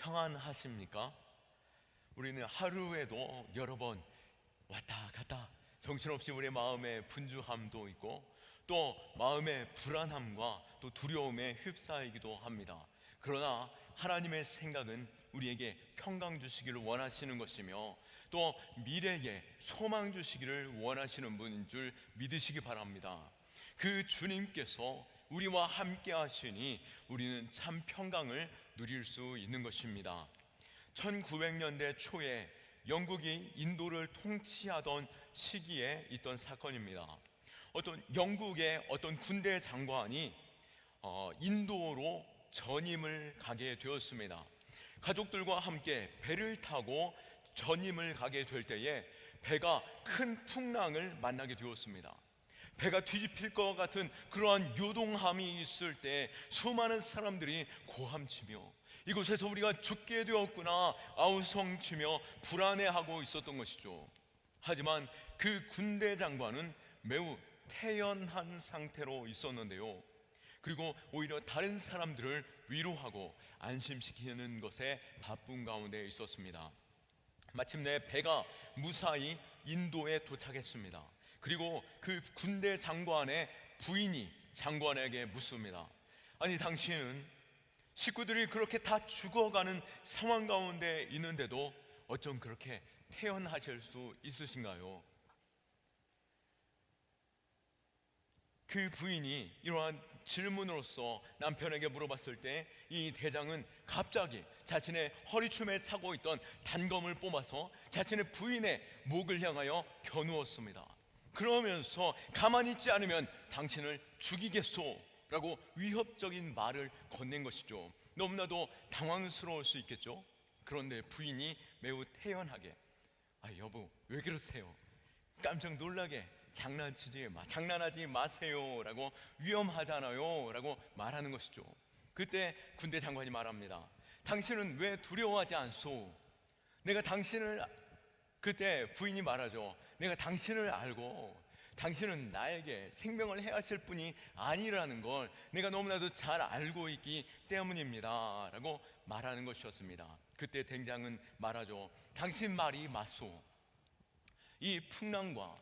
평안하십니까? 우리는 하루에도 여러 번 왔다 갔다 정신없이 우리의 마음에 분주함도 있고 또 마음의 불안함과 또 두려움에 휩싸이기도 합니다. 그러나 하나님의 생각은 우리에게 평강 주시기를 원하시는 것이며 또 미래에 소망 주시기를 원하시는 분인 줄 믿으시기 바랍니다. 그 주님께서 우리와 함께 하시니 우리는 참 평강을 누릴 수 있는 것입니다. 1900년대 초에 영국이 인도를 통치하던 시기에 있던 사건입니다. 어떤 영국의 어떤 군대 장관이 인도로 전임을 가게 되었습니다. 가족들과 함께 배를 타고 전임을 가게 될 때에 배가 큰 풍랑을 만나게 되었습니다. 배가 뒤집힐 것 같은 그러한 요동함이 있을 때 수많은 사람들이 고함치며 이곳에서 우리가 죽게 되었구나 아우성치며 불안해하고 있었던 것이죠. 하지만 그 군대 장관은 매우 태연한 상태로 있었는데요, 그리고 오히려 다른 사람들을 위로하고 안심시키는 것에 바쁜 가운데 있었습니다. 마침내 배가 무사히 인도에 도착했습니다. 그리고 그 군대 장관의 부인이 장관에게 묻습니다. 아니, 당신은 식구들이 그렇게 다 죽어가는 상황 가운데 있는데도 어쩜 그렇게 태연하실 수 있으신가요? 그 부인이 이러한 질문으로서 남편에게 물어봤을 때 이 대장은 갑자기 자신의 허리춤에 차고 있던 단검을 뽑아서 자신의 부인의 목을 향하여 겨누었습니다. 그러면서 가만히 있지 않으면 당신을 죽이겠소 라고 위협적인 말을 건넨 것이죠. 너무나도 당황스러울 수 있겠죠. 그런데 부인이 매우 태연하게 여보 왜 그러세요? 깜짝 놀라게 장난하지 마세요 라고 위험하잖아요 라고 말하는 것이죠. 그때 군대 장관이 말합니다. 당신은 왜 두려워하지 않소? 그때 부인이 말하죠. 내가 당신을 알고 당신은 나에게 생명을 해하실 분이 아니라는 걸 내가 너무나도 잘 알고 있기 때문입니다 라고 말하는 것이었습니다. 그때 대장은 말하죠. 당신 말이 맞소. 이 풍랑과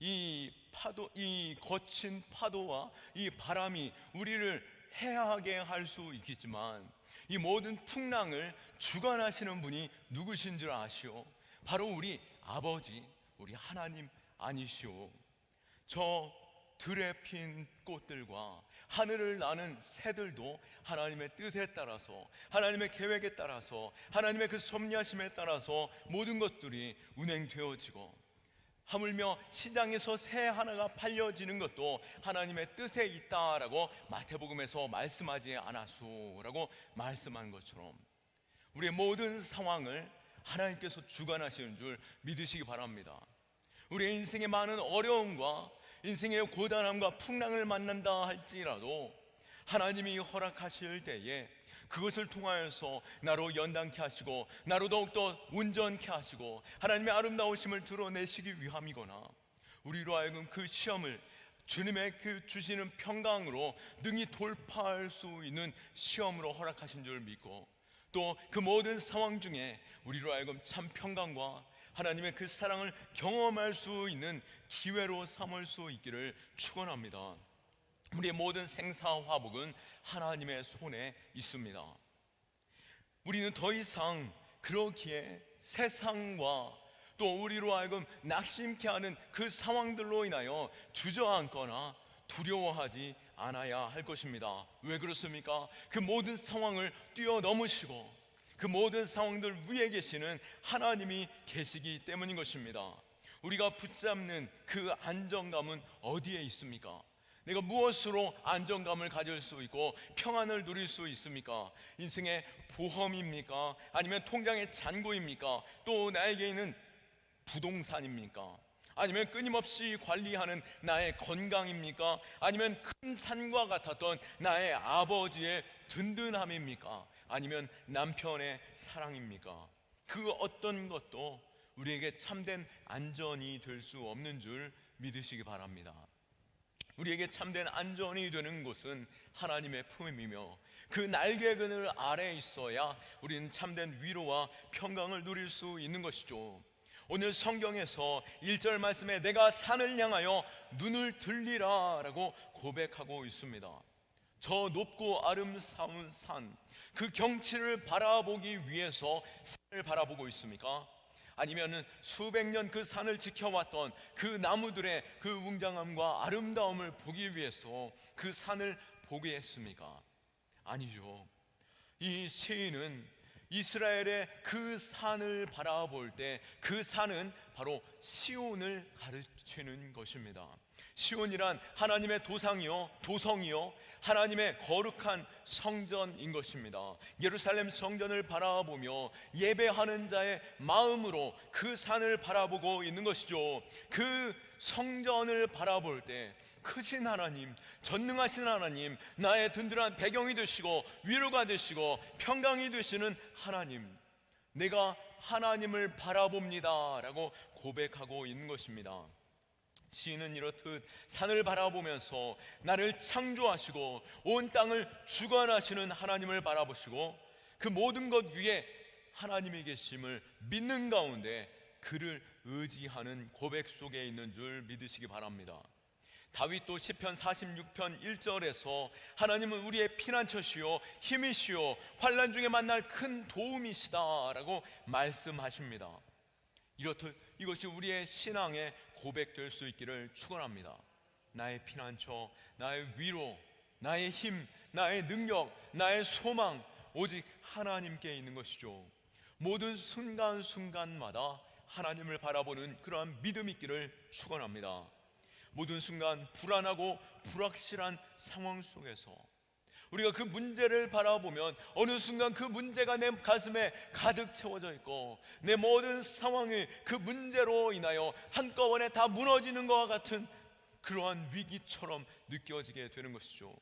이 거친 파도와 이 바람이 우리를 해하게 할 수 있겠지만 이 모든 풍랑을 주관하시는 분이 누구신 줄 아시오? 바로 우리 아버지, 우리 하나님 아니시오? 저 들에 핀 꽃들과 하늘을 나는 새들도 하나님의 뜻에 따라서, 하나님의 계획에 따라서, 하나님의 그 섭리하심에 따라서 모든 것들이 운행되어지고, 하물며 시장에서 새 하나가 팔려지는 것도 하나님의 뜻에 있다라고 마태복음에서 말씀하지 않았소라고 말씀한 것처럼 우리의 모든 상황을 하나님께서 주관하시는 줄 믿으시기 바랍니다. 우리의 인생의 많은 어려움과 인생의 고단함과 풍랑을 만난다 할지라도 하나님이 허락하실 때에 그것을 통하여서 나로 연단케 하시고 나로 더욱더 온전케 하시고 하나님의 아름다우심을 드러내시기 위함이거나 우리로 하여금 그 시험을 주님의 그 주시는 평강으로 능히 돌파할 수 있는 시험으로 허락하신 줄 믿고 또 그 모든 상황 중에 우리로 하여금 참 평강과 하나님의 그 사랑을 경험할 수 있는 기회로 삼을 수 있기를 축원합니다. 우리의 모든 생사화복은 하나님의 손에 있습니다. 우리는 더 이상 그렇기에 세상과 또 우리로 하여금 낙심케 하는 그 상황들로 인하여 주저앉거나 두려워하지 않아야 할 것입니다. 왜 그렇습니까? 그 모든 상황을 뛰어넘으시고 그 모든 상황들 위에 계시는 하나님이 계시기 때문인 것입니다. 우리가 붙잡는 그 안정감은 어디에 있습니까? 내가 무엇으로 안정감을 가질 수 있고 평안을 누릴 수 있습니까? 인생의 보험입니까? 아니면 통장의 잔고입니까? 또 나에게 있는 부동산입니까? 아니면 끊임없이 관리하는 나의 건강입니까? 아니면 큰 산과 같았던 나의 아버지의 든든함입니까? 아니면 남편의 사랑입니까? 그 어떤 것도 우리에게 참된 안전이 될 수 없는 줄 믿으시기 바랍니다. 우리에게 참된 안전이 되는 곳은 하나님의 품이며 그 날개 그늘 아래에 있어야 우리는 참된 위로와 평강을 누릴 수 있는 것이죠. 오늘 성경에서 1절 말씀에 내가 산을 향하여 눈을 들리라 라고 고백하고 있습니다. 저 높고 아름다운 산, 그 경치를 바라보기 위해서 산을 바라보고 있습니까? 아니면 수백 년 그 산을 지켜왔던 그 나무들의 그 웅장함과 아름다움을 보기 위해서 그 산을 보게 했습니까? 아니죠. 이 시인은 이스라엘의 그 산을 바라볼 때 그 산은 바로 시온을 가르치는 것입니다. 시온이란 하나님의 도성이요 하나님의 거룩한 성전인 것입니다. 예루살렘 성전을 바라보며 예배하는 자의 마음으로 그 산을 바라보고 있는 것이죠. 그 성전을 바라볼 때 크신 하나님, 전능하신 하나님, 나의 든든한 배경이 되시고 위로가 되시고 평강이 되시는 하나님, 내가 하나님을 바라봅니다 라고 고백하고 있는 것입니다. 시인은 이렇듯 산을 바라보면서 나를 창조하시고 온 땅을 주관하시는 하나님을 바라보시고 그 모든 것 위에 하나님이 계심을 믿는 가운데 그를 의지하는 고백 속에 있는 줄 믿으시기 바랍니다. 다윗도 시편 46편 1절에서 하나님은 우리의 피난처시요 힘이시요 환난 중에 만날 큰 도움이시다 라고 말씀하십니다. 이렇듯 이것이 우리의 신앙의 고백될 수 있기를 축원합니다. 나의 피난처, 나의 위로, 나의 힘, 나의 능력, 나의 소망 오직 하나님께 있는 것이죠. 모든 순간순간마다 하나님을 바라보는 그러한 믿음 있기를 축원합니다. 모든 순간 불안하고 불확실한 상황 속에서 우리가 그 문제를 바라보면 어느 순간 그 문제가 내 가슴에 가득 채워져 있고 내 모든 상황이 그 문제로 인하여 한꺼번에 다 무너지는 것과 같은 그러한 위기처럼 느껴지게 되는 것이죠.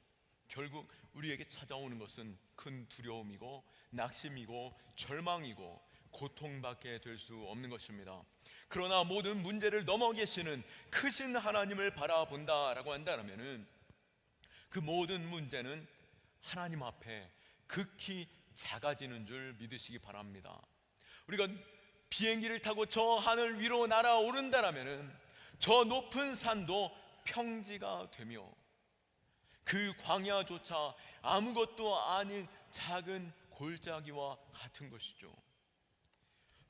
결국 우리에게 찾아오는 것은 큰 두려움이고 낙심이고 절망이고 고통받게 될 수 없는 것입니다. 그러나 모든 문제를 넘어 계시는 크신 하나님을 바라본다라고 한다면 그 모든 문제는 하나님 앞에 극히 작아지는 줄 믿으시기 바랍니다. 우리가 비행기를 타고 저 하늘 위로 날아오른다라면 저 높은 산도 평지가 되며 그 광야조차 아무것도 아닌 작은 골짜기와 같은 것이죠.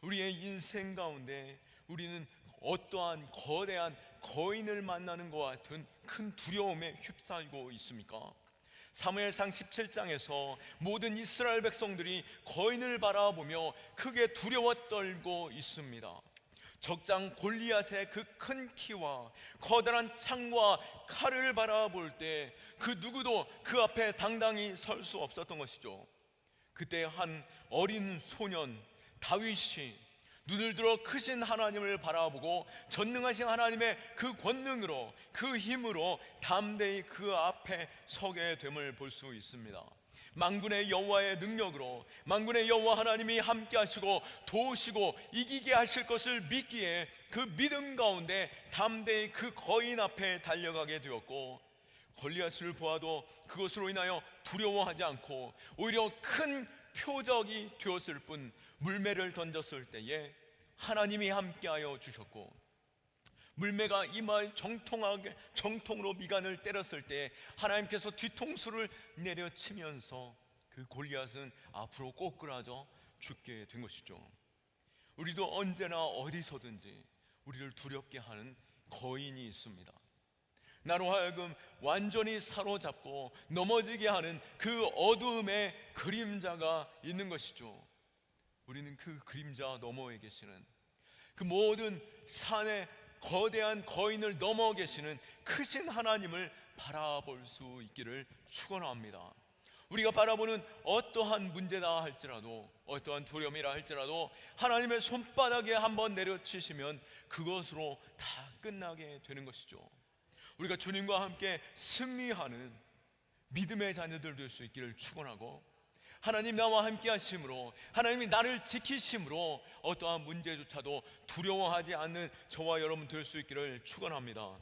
우리의 인생 가운데 우리는 어떠한 거대한 거인을 만나는 것 같은 큰 두려움에 휩싸이고 있습니까? 사무엘상 17장에서 모든 이스라엘 백성들이 거인을 바라보며 크게 두려워 떨고 있습니다. 적장 골리앗의 그 큰 키와 커다란 창과 칼을 바라볼 때 그 누구도 그 앞에 당당히 설 수 없었던 것이죠. 그때 한 어린 소년 다윗이 눈을 들어 크신 하나님을 바라보고 전능하신 하나님의 그 권능으로 그 힘으로 담대히 그 앞에 서게 됨을 볼 수 있습니다. 만군의 여호와의 능력으로 만군의 여호와 하나님이 함께 하시고 도우시고 이기게 하실 것을 믿기에 그 믿음 가운데 담대히 그 거인 앞에 달려가게 되었고 골리앗을 보아도 그것으로 인하여 두려워하지 않고 오히려 큰 표적이 되었을 뿐 물매를 던졌을 때에 하나님이 함께하여 주셨고 물매가 이마에 정통으로 미간을 때렸을 때 하나님께서 뒤통수를 내려치면서 그 골리앗은 앞으로 꼬꾸라져 죽게 된 것이죠. 우리도 언제나 어디서든지 우리를 두렵게 하는 거인이 있습니다. 나로 하여금 완전히 사로잡고 넘어지게 하는 그 어두움의 그림자가 있는 것이죠. 우리는 그 그림자 너머에 계시는 그 모든 산의 거대한 거인을 넘어 계시는 크신 하나님을 바라볼 수 있기를 축원합니다. 우리가 바라보는 어떠한 문제다 할지라도 어떠한 두려움이라 할지라도 하나님의 손바닥에 한번 내려치시면 그것으로 다 끝나게 되는 것이죠. 우리가 주님과 함께 승리하는 믿음의 자녀들 될 수 있기를 축원하고 하나님 나와 함께 하심으로 하나님이 나를 지키심으로 어떠한 문제조차도 두려워하지 않는 저와 여러분 될 수 있기를 축원합니다.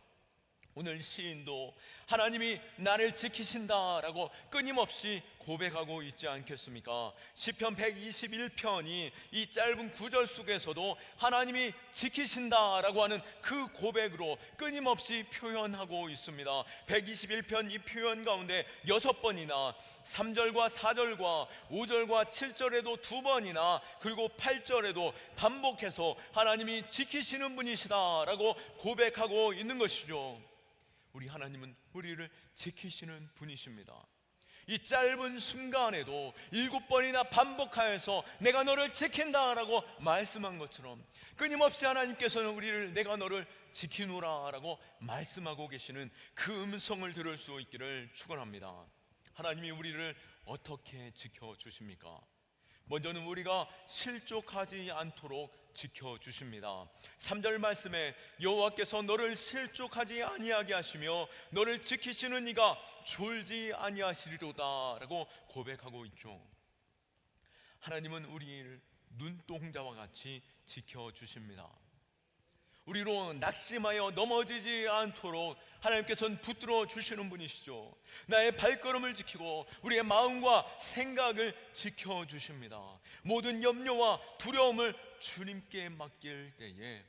오늘 시인도 하나님이 나를 지키신다라고 끊임없이 고백하고 있지 않겠습니까? 시편 121편이 이 짧은 구절 속에서도 하나님이 지키신다라고 하는 그 고백으로 끊임없이 표현하고 있습니다. 121편 이 표현 가운데 6번이나 3절과 4절과 5절과 7절에도 2번이나 그리고 8절에도 반복해서 하나님이 지키시는 분이시다라고 고백하고 있는 것이죠. 우리 하나님은 우리를 지키시는 분이십니다. 이 짧은 순간에도 7번이나 반복하여서 내가 너를 지킨다라고 말씀한 것처럼 끊임없이 하나님께서는 우리를 내가 너를 지키노라라고 말씀하고 계시는 그 음성을 들을 수 있기를 축원합니다. 하나님이 우리를 어떻게 지켜주십니까? 먼저는 우리가 실족하지 않도록 지켜주십니다. 3절 말씀에 여호와께서 너를 실족하지 아니하게 하시며 너를 지키시는 이가 졸지 아니하시리로다 라고 고백하고 있죠. 하나님은 우리를 눈동자와 같이 지켜주십니다. 우리로 낙심하여 넘어지지 않도록 하나님께서는 붙들어 주시는 분이시죠. 나의 발걸음을 지키고 우리의 마음과 생각을 지켜주십니다. 모든 염려와 두려움을 주님께 맡길 때에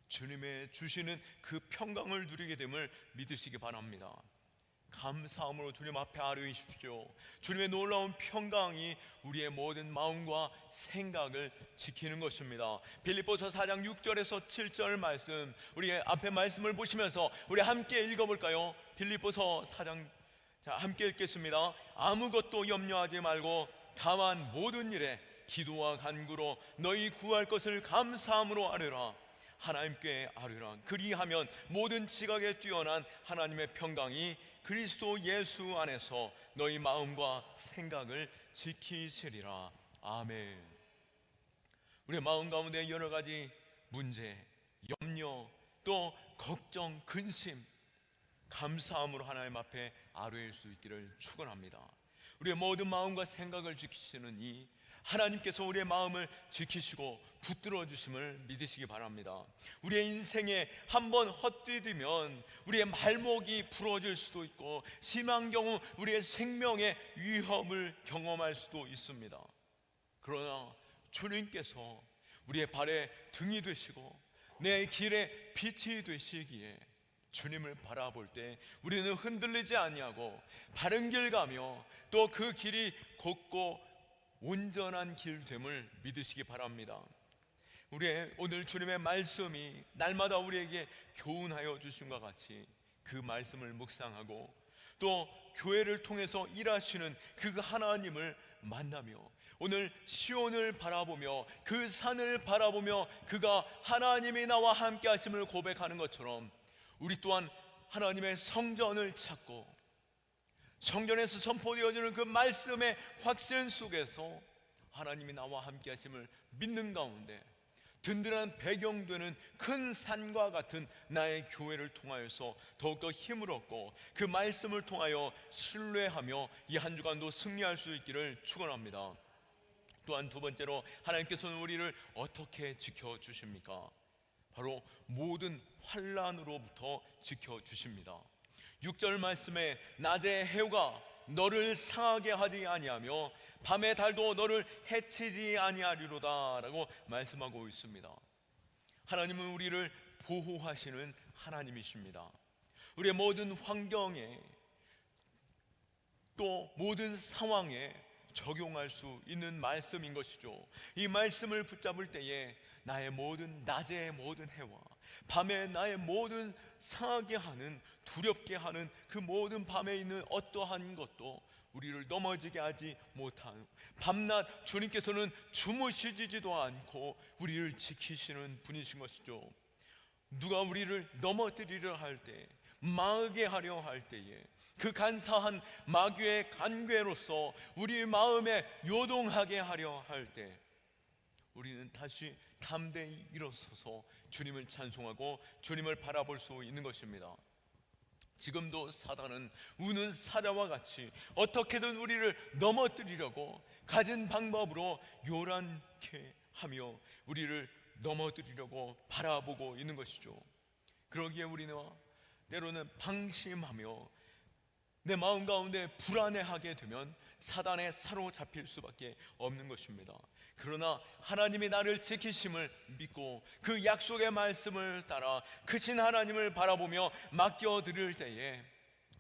주님의 주시는 그 평강을 누리게 됨을 믿으시기 바랍니다. 감사함으로 주님 앞에 아뢰이십시오. 주님의 놀라운 평강이 우리의 모든 마음과 생각을 지키는 것입니다. 빌립보서 4장 6절에서 7절 말씀, 우리의 앞에 말씀을 보시면서 우리 함께 읽어볼까요? 빌립보서 4장, 자, 함께 읽겠습니다. 아무것도 염려하지 말고 다만 모든 일에 기도와 간구로 너희 구할 것을 감사함으로 아뢰라. 하나님께 아뢰라. 그리하면 모든 지각에 뛰어난 하나님의 평강이 그리스도 예수 안에서 너희 마음과 생각을 지키시리라. 아멘. 우리의 마음 가운데 여러 가지 문제, 염려, 또 걱정, 근심, 감사함으로 하나님 앞에 아뢰일 수 있기를 축원합니다. 우리의 모든 마음과 생각을 지키시는 이 하나님께서 우리의 마음을 지키시고 붙들어 주심을 믿으시기 바랍니다. 우리의 인생에 한번 헛디디면 우리의 말목이 부러질 수도 있고 심한 경우 우리의 생명의 위험을 경험할 수도 있습니다. 그러나 주님께서 우리의 발에 등이 되시고 내 길에 빛이 되시기에 주님을 바라볼 때 우리는 흔들리지 아니하고 바른 길 가며 또 그 길이 곱고 온전한 길됨을 믿으시기 바랍니다. 우리의 오늘 주님의 말씀이 날마다 우리에게 교훈하여 주심과 같이 그 말씀을 묵상하고 또 교회를 통해서 일하시는 그 하나님을 만나며 오늘 시온을 바라보며 그 산을 바라보며 그가 하나님이 나와 함께 하심을 고백하는 것처럼 우리 또한 하나님의 성전을 찾고 성전에서 선포되어지는 그 말씀의 확신 속에서 하나님이 나와 함께 하심을 믿는 가운데 든든한 배경되는 큰 산과 같은 나의 교회를 통하여서 더욱더 힘을 얻고 그 말씀을 통하여 신뢰하며 이 한 주간도 승리할 수 있기를 축원합니다. 또한 두 번째로 하나님께서는 우리를 어떻게 지켜주십니까? 바로 모든 환난으로부터 지켜주십니다. 6절 말씀에 낮에 해가 너를 상하게 하지 아니하며 밤의 달도 너를 해치지 아니하리로다 라고 말씀하고 있습니다. 하나님은 우리를 보호하시는 하나님이십니다. 우리의 모든 환경에 또 모든 상황에 적용할 수 있는 말씀인 것이죠. 이 말씀을 붙잡을 때에 나의 모든 낮의 모든 해와 밤에 나의 모든 상하게 하는 두렵게 하는 그 모든 밤에 있는 어떠한 것도 우리를 넘어지게 하지 못하는 밤낮 주님께서는 주무시지도 않고 우리를 지키시는 분이신 것이죠. 누가 우리를 넘어뜨리려 할 때 망하게 하려 할 때에 그 간사한 마귀의 간괴로서 우리 마음에 요동하게 하려 할 때 우리는 다시 담대히 일어서서 주님을 찬송하고 주님을 바라볼 수 있는 것입니다. 지금도 사단은 우는 사자와 같이 어떻게든 우리를 넘어뜨리려고 가진 방법으로 요란케 하며 우리를 넘어뜨리려고 바라보고 있는 것이죠. 그러기에 우리는 때로는 방심하며 내 마음 가운데 불안해하게 되면 사단에 사로잡힐 수밖에 없는 것입니다. 그러나 하나님이 나를 지키심을 믿고 그 약속의 말씀을 따라 크신 하나님을 바라보며 맡겨드릴 때에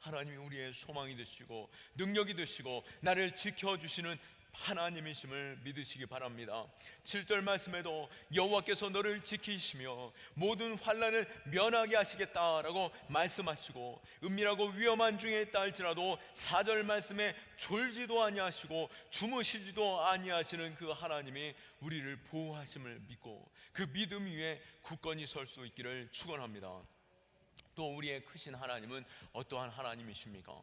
하나님이 우리의 소망이 되시고 능력이 되시고 나를 지켜주시는 하나님이심을 믿으시기 바랍니다. 7절 말씀에도 여호와께서 너를 지키시며 모든 환난을 면하게 하시겠다라고 말씀하시고, 은밀하고 위험한 중에 있다 할지라도 4절 말씀에 졸지도 아니하시고 주무시지도 아니하시는 그 하나님이 우리를 보호하심을 믿고 그 믿음 위에 굳건히 설 수 있기를 축원합니다. 또 우리의 크신 하나님은 어떠한 하나님이십니까?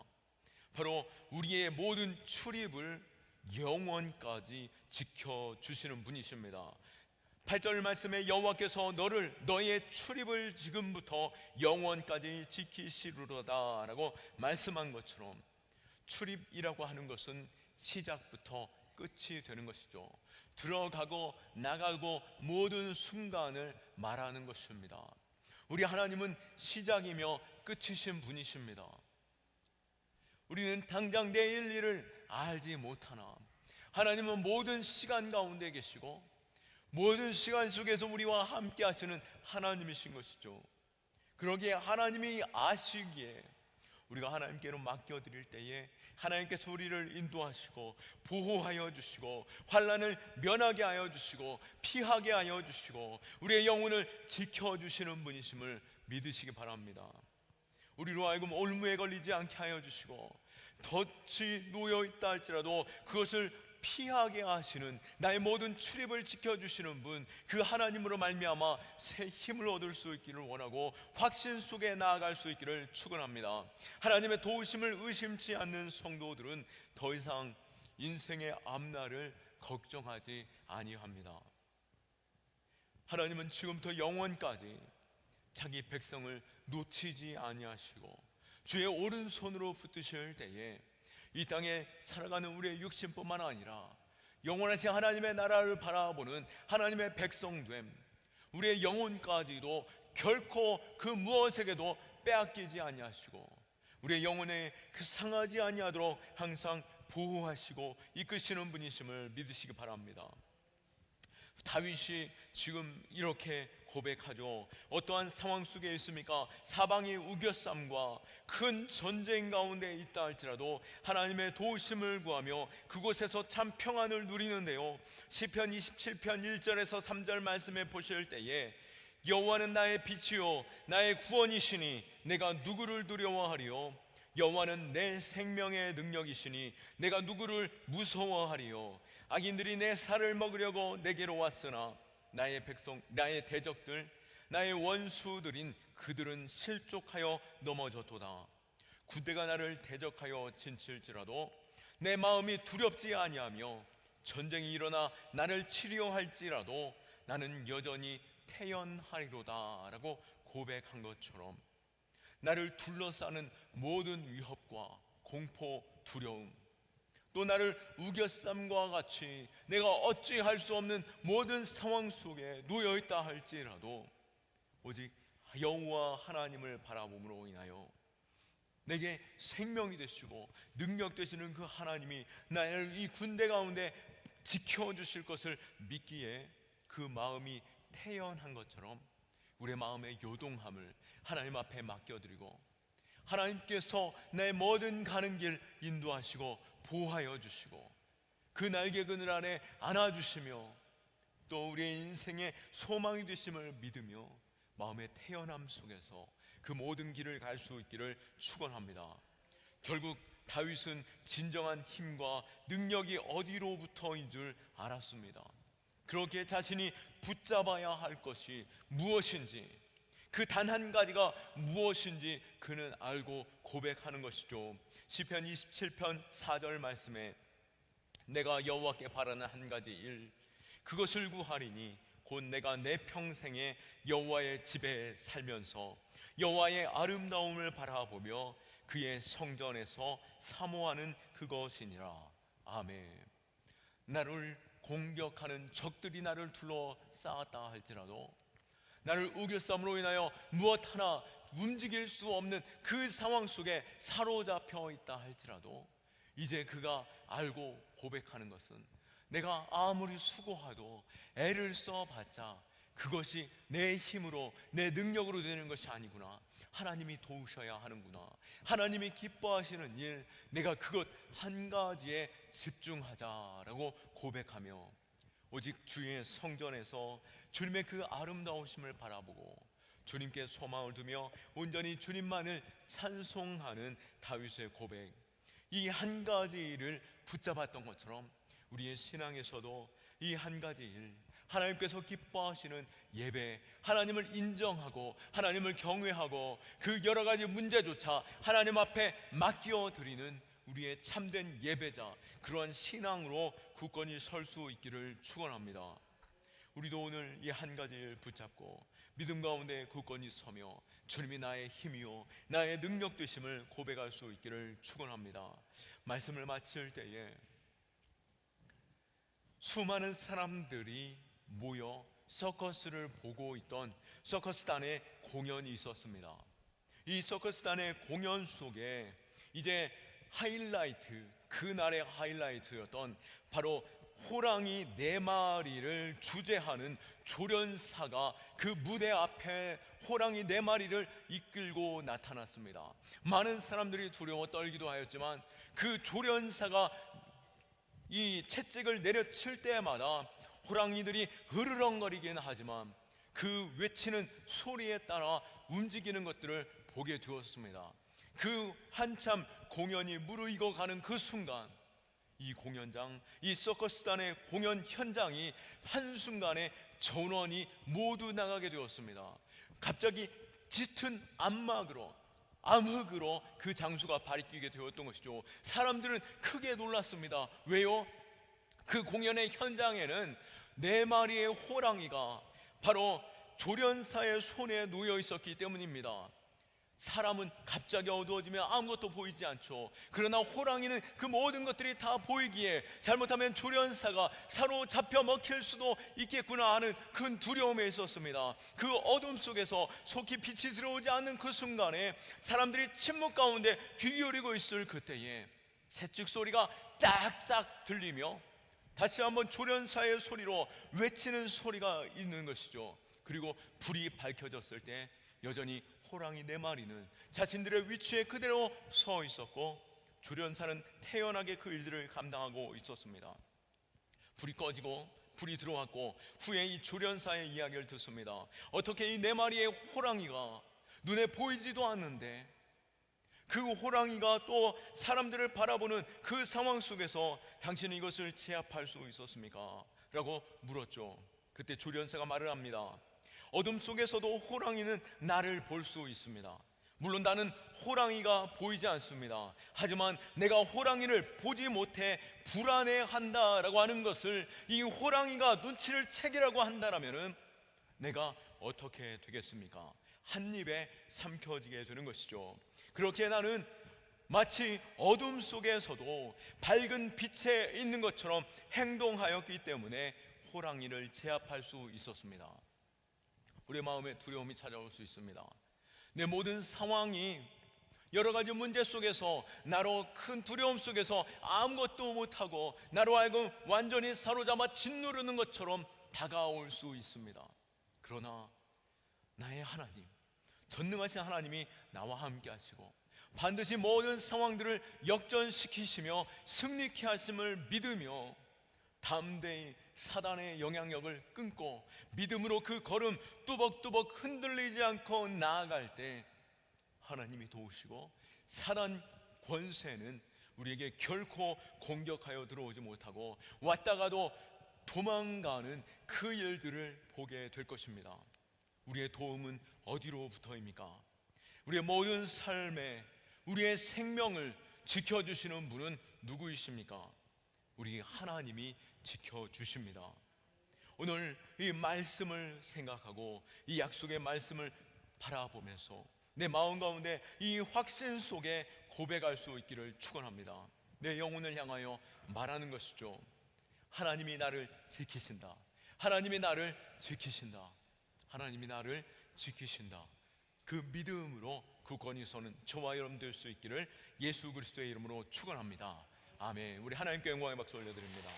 바로 우리의 모든 출입을 영원까지 지켜주시는 분이십니다. 8절 말씀에 여호와께서 너의 출입을 지금부터 영원까지 지키시리로다 라고 말씀한 것처럼, 출입이라고 하는 것은 시작부터 끝이 되는 것이죠. 들어가고 나가고 모든 순간을 말하는 것입니다. 우리 하나님은 시작이며 끝이신 분이십니다. 우리는 당장 내일 일을 알지 못하나 하나님은 모든 시간 가운데 계시고 모든 시간 속에서 우리와 함께 하시는 하나님이신 것이죠. 그러기에 하나님이 아시기에 우리가 하나님께로 맡겨드릴 때에 하나님께서 우리를 인도하시고 보호하여 주시고 환난을 면하게 하여 주시고 피하게 하여 주시고 우리의 영혼을 지켜주시는 분이심을 믿으시기 바랍니다. 우리로 하여금 올무에 걸리지 않게 하여 주시고 덫이 놓여있다 할지라도 그것을 피하게 하시는 나의 모든 출입을 지켜주시는 분, 그 하나님으로 말미암아 새 힘을 얻을 수 있기를 원하고 확신 속에 나아갈 수 있기를 축원합니다. 하나님의 도우심을 의심치 않는 성도들은 더 이상 인생의 앞날을 걱정하지 아니합니다. 하나님은 지금부터 영원까지 자기 백성을 놓치지 아니하시고 주의 오른손으로 붙드실 때에 이 땅에 살아가는 우리의 육신뿐만 아니라 영원하신 하나님의 나라를 바라보는 하나님의 백성됨, 우리의 영혼까지도 결코 그 무엇에게도 빼앗기지 아니하시고 우리의 영혼에 그 상하지 아니하도록 항상 보호하시고 이끄시는 분이심을 믿으시기 바랍니다. 다윗이 지금 이렇게 고백하죠. 어떠한 상황 속에 있습니까? 사방이 우겨쌈과 큰 전쟁 가운데 있다 할지라도 하나님의 도우심을 구하며 그곳에서 참 평안을 누리는데요, 시편 27편 1절에서 3절 말씀에 보실 때에 여호와는 나의 빛이요 나의 구원이시니 내가 누구를 두려워하리요? 여호와는 내 생명의 능력이시니 내가 누구를 무서워하리요? 악인들이 내 살을 먹으려고 내게로 왔으나 나의 백성, 나의 대적들, 나의 원수들인 그들은 실족하여 넘어졌도다. 군대가 나를 대적하여 진칠지라도 내 마음이 두렵지 아니하며 전쟁이 일어나 나를 치료할지라도 나는 여전히 태연하리로다 라고 고백한 것처럼 나를 둘러싸는 모든 위협과 공포, 두려움, 또 나를 우겨쌈과 같이 내가 어찌할 수 없는 모든 상황 속에 놓여있다 할지라도 오직 여호와 하나님을 바라봄으로 인하여 내게 생명이 되시고 능력 되시는 그 하나님이 나를 이 군대 가운데 지켜주실 것을 믿기에 그 마음이 태연한 것처럼 우리의 마음의 요동함을 하나님 앞에 맡겨드리고 하나님께서 내 모든 가는 길 인도하시고 보호하여 주시고 그 날개 그늘 아래 안아주시며 또 우리의 인생의 소망이 되심을 믿으며 마음의 태연함 속에서 그 모든 길을 갈 수 있기를 축원합니다. 결국 다윗은 진정한 힘과 능력이 어디로부터인 줄 알았습니다. 그렇게 자신이 붙잡아야 할 것이 무엇인지, 그 단 한 가지가 무엇인지 그는 알고 고백하는 것이죠. 시편 27편 4절 말씀에 내가 여호와께 바라는 한 가지 일, 그것을 구하리니 곧 내가 내 평생에 여호와의 집에 살면서 여호와의 아름다움을 바라보며 그의 성전에서 사모하는 그것이니라. 아멘. 나를 공격하는 적들이 나를 둘러싸았다 할지라도 나를 우겨쌈으로 인하여 무엇 하나 움직일 수 없는 그 상황 속에 사로잡혀 있다 할지라도 이제 그가 알고 고백하는 것은 내가 아무리 수고하도 애를 써봤자 그것이 내 힘으로 내 능력으로 되는 것이 아니구나. 하나님이 도우셔야 하는구나. 하나님이 기뻐하시는 일, 내가 그것 한 가지에 집중하자라고 고백하며 오직 주의 성전에서 주님의 그 아름다우심을 바라보고 주님께 소망을 두며 온전히 주님만을 찬송하는 다윗의 고백, 이 한 가지 일을 붙잡았던 것처럼 우리의 신앙에서도 이 한 가지 일, 하나님께서 기뻐하시는 예배, 하나님을 인정하고 하나님을 경외하고 그 여러 가지 문제조차 하나님 앞에 맡겨 드리는 우리의 참된 예배자, 그러한 신앙으로 굳건히 설 수 있기를 축원합니다. 우리도 오늘 이 한 가지 일 붙잡고 믿음 가운데 굳건히 서며 주님이 나의 힘이요 나의 능력 되심을 고백할 수 있기를 축원합니다. 말씀을 마칠 때에 수많은 사람들이 모여 서커스를 보고 있던 서커스단의 공연이 있었습니다. 이 서커스단의 공연 속에 이제 하이라이트, 그날의 하이라이트였던 바로 호랑이 4마리를 주재하는 조련사가 그 무대 앞에 호랑이 4마리를 이끌고 나타났습니다. 많은 사람들이 두려워 떨기도 하였지만 그 조련사가 이 채찍을 내려칠 때마다 호랑이들이 으르렁거리긴 하지만 그 외치는 소리에 따라 움직이는 것들을 보게 되었습니다. 그 한참 공연이 무르익어 가는 그 순간 이 공연장, 이 서커스단의 공연 현장이 한순간에 전원이 모두 나가게 되었습니다. 갑자기 짙은 암흑으로 그 장소가 바뀌게 되었던 것이죠. 사람들은 크게 놀랐습니다. 왜요? 그 공연의 현장에는 4마리의 호랑이가 바로 조련사의 손에 놓여 있었기 때문입니다. 사람은 갑자기 어두워지면 아무것도 보이지 않죠. 그러나 호랑이는 그 모든 것들이 다 보이기에 잘못하면 조련사가 사로잡혀 먹힐 수도 있겠구나 하는 큰 두려움에 있었습니다. 그 어둠 속에서 속히 빛이 들어오지 않는 그 순간에 사람들이 침묵 가운데 귀 기울이고 있을 그때에 채찍 소리가 딱딱 들리며 다시 한번 조련사의 소리로 외치는 소리가 있는 것이죠. 그리고 불이 밝혀졌을 때 여전히 호랑이 4마리는 자신들의 위치에 그대로 서 있었고 조련사는 태연하게 그 일들을 감당하고 있었습니다. 불이 꺼지고 불이 들어왔고 후에 이 조련사의 이야기를 듣습니다. 어떻게 이 4마리의 호랑이가 눈에 보이지도 않는데 그 호랑이가 또 사람들을 바라보는 그 상황 속에서 당신은 이것을 제압할 수 있었습니까? 라고 물었죠. 그때 조련사가 말을 합니다. 어둠 속에서도 호랑이는 나를 볼 수 있습니다. 물론 나는 호랑이가 보이지 않습니다. 하지만 내가 호랑이를 보지 못해 불안해한다라고 하는 것을 이 호랑이가 눈치를 채기라고 한다라면은 내가 어떻게 되겠습니까? 한 입에 삼켜지게 되는 것이죠. 그렇게 나는 마치 어둠 속에서도 밝은 빛에 있는 것처럼 행동하였기 때문에 호랑이를 제압할 수 있었습니다. 우리의 마음에 두려움이 찾아올 수 있습니다. 내 모든 상황이 여러 가지 문제 속에서 나로 큰 두려움 속에서 아무것도 못하고 나로 하여금 완전히 사로잡아 짓누르는 것처럼 다가올 수 있습니다. 그러나 나의 하나님, 전능하신 하나님이 나와 함께 하시고 반드시 모든 상황들을 역전시키시며 승리케 하심을 믿으며 담대히 사단의 영향력을 끊고 믿음으로 그 걸음 뚜벅뚜벅 흔들리지 않고 나아갈 때 하나님이 도우시고 사단 권세는 우리에게 결코 공격하여 들어오지 못하고 왔다가도 도망가는 그 일들을 보게 될 것입니다. 우리의 도움은 어디로부터입니까? 우리의 모든 삶에 우리의 생명을 지켜주시는 분은 누구이십니까? 우리 하나님이 지켜주십니다. 오늘 이 말씀을 생각하고 이 약속의 말씀을 바라보면서 내 마음 가운데 이 확신 속에 고백할 수 있기를 축원합니다. 내 영혼을 향하여 말하는 것이죠. 하나님이 나를 지키신다. 하나님이 나를 지키신다. 하나님이 나를 지키신다. 그 믿음으로 굳건히 서는 저와 여러분 될 수 있기를 예수 그리스도의 이름으로 축원합니다. 아멘. 우리 하나님께 영광의 박수 올려드립니다.